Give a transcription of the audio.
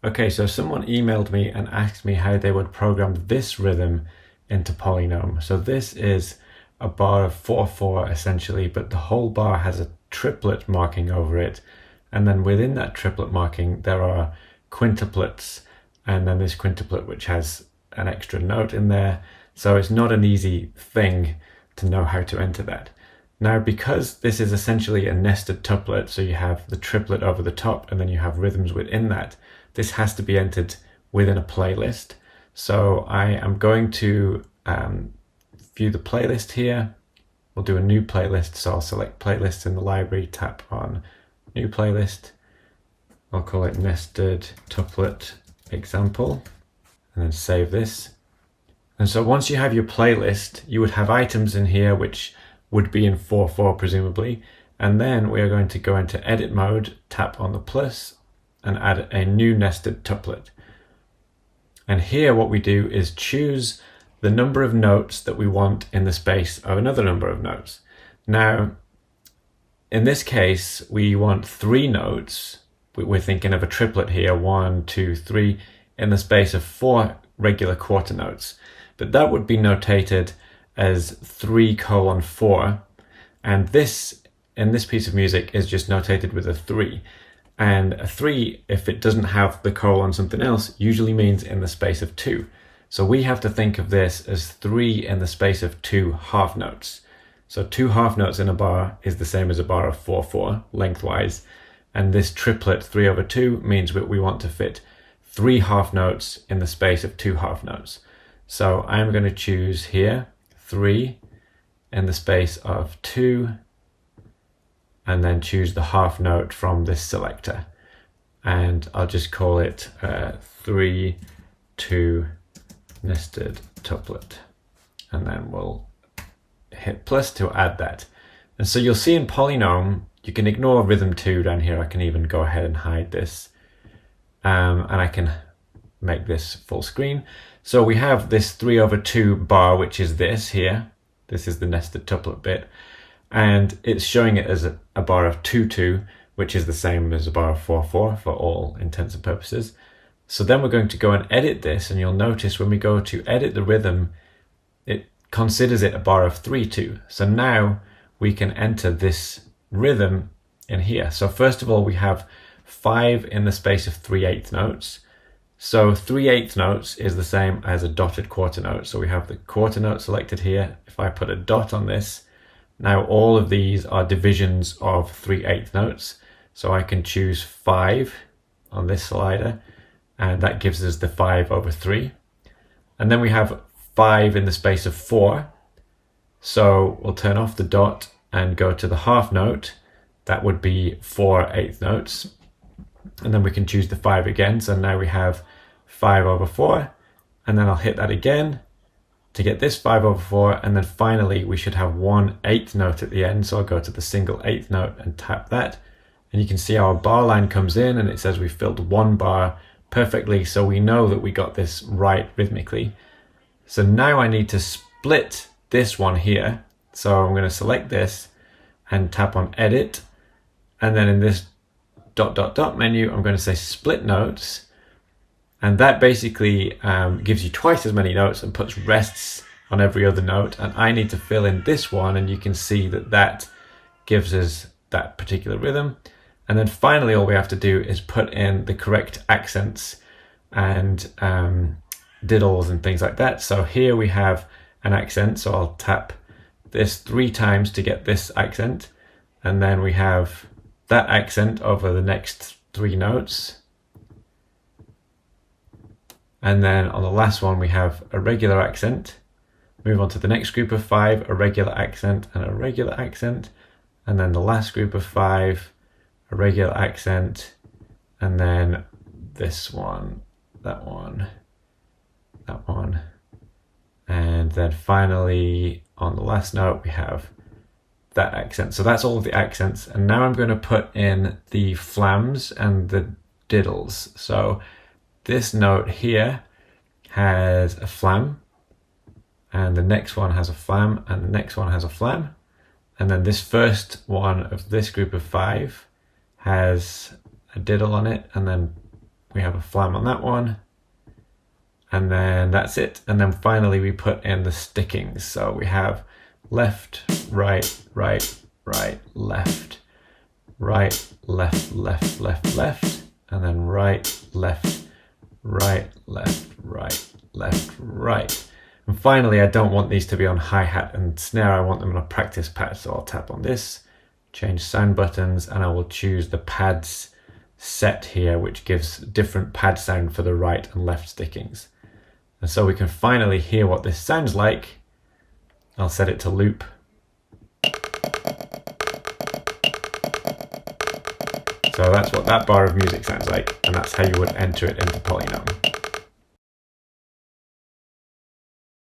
Okay, so someone emailed me and asked me how they would program this rhythm into PolyNome. So this is a bar of 4/4 essentially, but the whole bar has a triplet marking over it. And then within that triplet marking, there are quintuplets, and then this quintuplet which has an extra note in there. So it's not an easy thing to know how to enter that. Now, because this is essentially a nested tuplet, so you have the triplet over the top and then you have rhythms within that, this has to be entered within a playlist. So I am going to view the playlist here. We'll do a new playlist. So I'll select playlists in the library, tap on new playlist. I'll call it nested tuplet example, and then save this. And so once you have your playlist, you would have items in here which would be in 4/4 presumably. And then we are going to go into edit mode, tap on the plus, and add a new nested tuplet. And here what we do is choose the number of notes that we want in the space of another number of notes. Now, in this case, we want 3 notes. We're thinking of a triplet here, 1, 2, 3, in the space of 4 regular quarter notes. But that would be notated as 3:4. And this, in this piece of music, is just notated with a 3. And a 3, if it doesn't have the colon something else, usually means in the space of 2. So we have to think of this as 3 in the space of 2 half notes. So 2 half notes in a bar is the same as a bar of 4/4 lengthwise. And this triplet 3/2 means that we want to fit 3 half notes in the space of 2 half notes. So I'm going to choose here 3 in the space of 2, and then choose the half note from this selector. And I'll just call it 3/2 nested tuplet. And then we'll hit plus to add that. And so you'll see in PolyNome, you can ignore rhythm 2 down here. I can even go ahead and hide this. And I can make this full screen. So we have this 3/2 bar, which is this here. This is the nested tuplet bit. And it's showing it as a bar of 2/2, which is the same as a bar of 4/4 for all intents and purposes. So then we're going to go and edit this, and you'll notice when we go to edit the rhythm, it considers it a bar of 3/2. So now we can enter this rhythm in here. So first of all, we have 5 in the space of 3/8 notes. So 3/8 notes is the same as a dotted quarter note. So we have the quarter note selected here. If I put a dot on this, now all of these are divisions of 3/8 notes. So I can choose 5 on this slider, and that gives us the 5/3. And then we have 5 in the space of 4. So we'll turn off the dot and go to the half note. That would be 4/8 notes. And then we can choose the 5 again. So now we have 5/4. And then I'll hit that again to get this 5/4. And then finally, we should have 1/8 note at the end. So I'll go to the single 8th note and tap that. And you can see our bar line comes in and it says we filled 1 bar perfectly. So we know that we got this right rhythmically. So now I need to split this one here. So I'm going to select this and tap on edit. And then in this ... menu, I'm going to say split notes. And that basically gives you twice as many notes and puts rests on every other note. And I need to fill in this one, and you can see that that gives us that particular rhythm. And then finally, all we have to do is put in the correct accents and diddles and things like that. So here we have an accent. So I'll tap this 3 times to get this accent. And then we have that accent over the next 3 notes. And then on the last one, we have a regular accent. Move on to the next group of 5, a regular accent and a regular accent. And then the last group of 5, a regular accent. And then this one, that one, that one. And then finally, on the last note, we have that accent. So that's all of the accents. And now I'm going to put in the flams and the diddles. So this note here has a flam, and the next one has a flam, and the next one has a flam. And then this first one of this group of 5 has a diddle on it, and then we have a flam on that one. And then that's it. And then finally we put in the stickings. So we have left, right, right, right, left, right, left, left, left, left, and then right, left, right, left, right, left, right. And finally, I don't want these to be on hi-hat and snare. I want them on a practice pad. So I'll tap on this, change sound buttons, and I will choose the pads set here, which gives different pad sound for the right and left stickings. And so we can finally hear what this sounds like. I'll set it to loop. So that's what that bar of music sounds like, and that's how you would enter it into PolyNome.